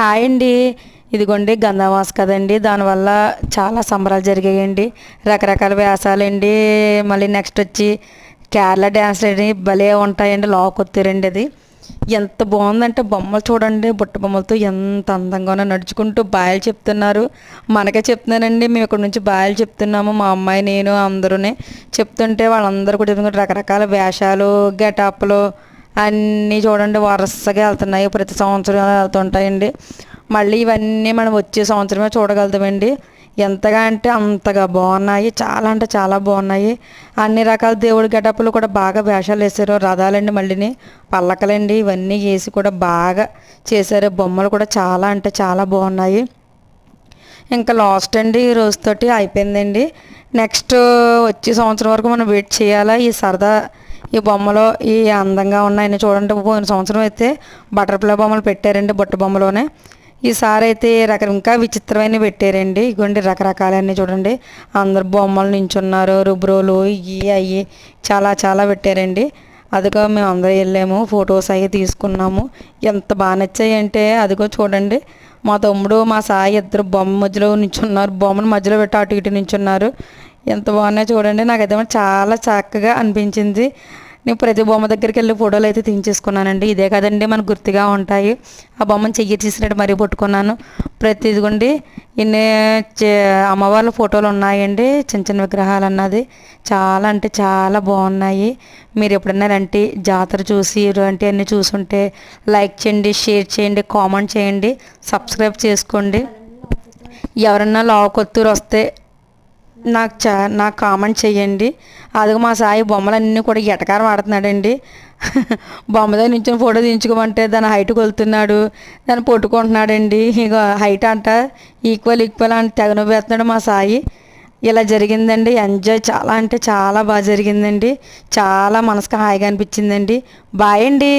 Hi అండి. ఇదిగోండి గంధమాస కదండి, దానివల్ల చాలా సంబరాలు జరిగాయండి. రకరకాల వేషాలండి. మళ్ళీ నెక్స్ట్ వచ్చి కేరళ డ్యాన్స్లు అండి, భలే ఉంటాయండి. లాకొత్తారండి అది. ఎంత బాగుందంటే బొమ్మలు చూడండి, బుట్ట బొమ్మలతో ఎంత అందంగానో నడుచుకుంటూ బాయలు చెప్తున్నారు. మనకే చెప్తున్నానండి, మేము ఇక్కడ నుంచి బాయలు చెప్తున్నాము. మా అమ్మాయి నేను అందరూనే చెప్తుంటే వాళ్ళందరూ కూడా చెప్తున్నారు. రకరకాల వేషాలు, గెటప్లు అన్నీ చూడండి వరుసగా వెళ్తున్నాయి. ప్రతి సంవత్సరం వెళ్తుంటాయండి. మళ్ళీ ఇవన్నీ మనం వచ్చే సంవత్సరమే చూడగలుగుతామండి. ఎంతగా అంటే అంతగా బాగున్నాయి. చాలా అంటే చాలా బాగున్నాయి. అన్ని రకాల దేవుడి గెటప్లు కూడా బాగా వేషాలు వేసారు. రథాలండి, మళ్ళీని పల్లకలండి, ఇవన్నీ వేసి కూడా బాగా చేశారు. బొమ్మలు కూడా చాలా అంటే చాలా బాగున్నాయి. ఇంకా లాస్ట్ అండి, ఈ రోజుతోటి అయిపోయిందండి. నెక్స్ట్ వచ్చే సంవత్సరం వరకు మనం వెయిట్ చేయాలా. ఈ సరదా ఈ బొమ్మలో ఈ అందంగా ఉన్నాయని చూడండి. పోయిన సంవత్సరం అయితే బటర్ఫ్లై బొమ్మలు పెట్టారండి బుట్ట బొమ్మలోనే. ఈసారి అయితే ఇంకా విచిత్రమైన పెట్టారండి. ఇగోండి రకరకాలన్నీ చూడండి. అందరు బొమ్మలు నించున్నారు, రుబ్రోలు ఇవి అవి చాలా చాలా పెట్టారండి. అదిగో మేము అందరూ వెళ్ళాము, ఫొటోస్ అవి తీసుకున్నాము. ఎంత బాగా నచ్చాయంటే అదిగో చూడండి, మా తమ్ముడు మా సాయి ఇద్దరు బొమ్మ మధ్యలో నించున్నారు. బొమ్మను మధ్యలో పెట్టి అటు ఇటు నించున్నారు. ఎంత బాగున్నాయో చూడండి. నాకైతే చాలా చక్కగా అనిపించింది. నేను ప్రతి బొమ్మ దగ్గరికి వెళ్ళి ఫోటోలు అయితే తీయించేసుకున్నానండి. ఇదే కదండి మనకు గుర్తుగా ఉంటాయి. ఆ బొమ్మను చెయ్యి తీసినట్టు మరీ పట్టుకున్నాను. ప్రతి ఇదిగోండి ఇన్ని అమ్మవార్ల ఫోటోలు ఉన్నాయండి, చిన్న చిన్న విగ్రహాలు అన్నది. చాలా అంటే చాలా బాగున్నాయి. మీరు ఎప్పుడన్నా ఇలాంటి జాతర చూసి ఇలాంటి అన్నీ చూసుంటే లైక్ చేయండి, షేర్ చేయండి, కామెంట్ చేయండి, సబ్స్క్రైబ్ చేసుకోండి. ఎవరన్నా లావుకొత్తూరు వస్తే నాకు కామెంట్ చేయండి. అదిగో మా సాయి బొమ్మలన్నీ కూడా ఎటకారం ఆడుతున్నాడండి. బొమ్మ దగ్గర నుంచి ఫోటో తీయించుకోమంటే దాని హైట్ కొలుతున్నాడు, దాన్ని పట్టుకుంటున్నాడండి. ఇక హైట్ అంట ఈక్వల్ అని తెగ నవ్వేస్తున్నాడు మా సాయి. ఇలా జరిగిందండి. ఎంజాయ్ చాలా అంటే చాలా బాగా జరిగిందండి. చాలా మనసుకు హాయిగా అనిపించిందండి. బాయ్ అండి.